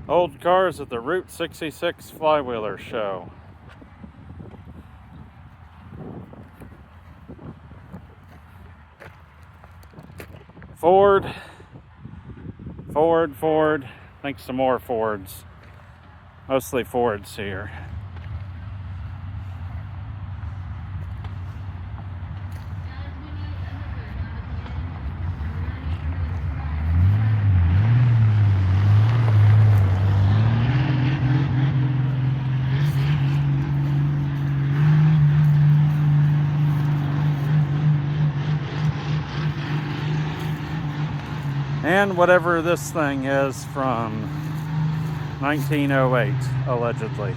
Old cars at the Route 66 Flywheelers show. Ford. I think some more Fords. Mostly Fords here. And whatever this thing is from 1908, allegedly.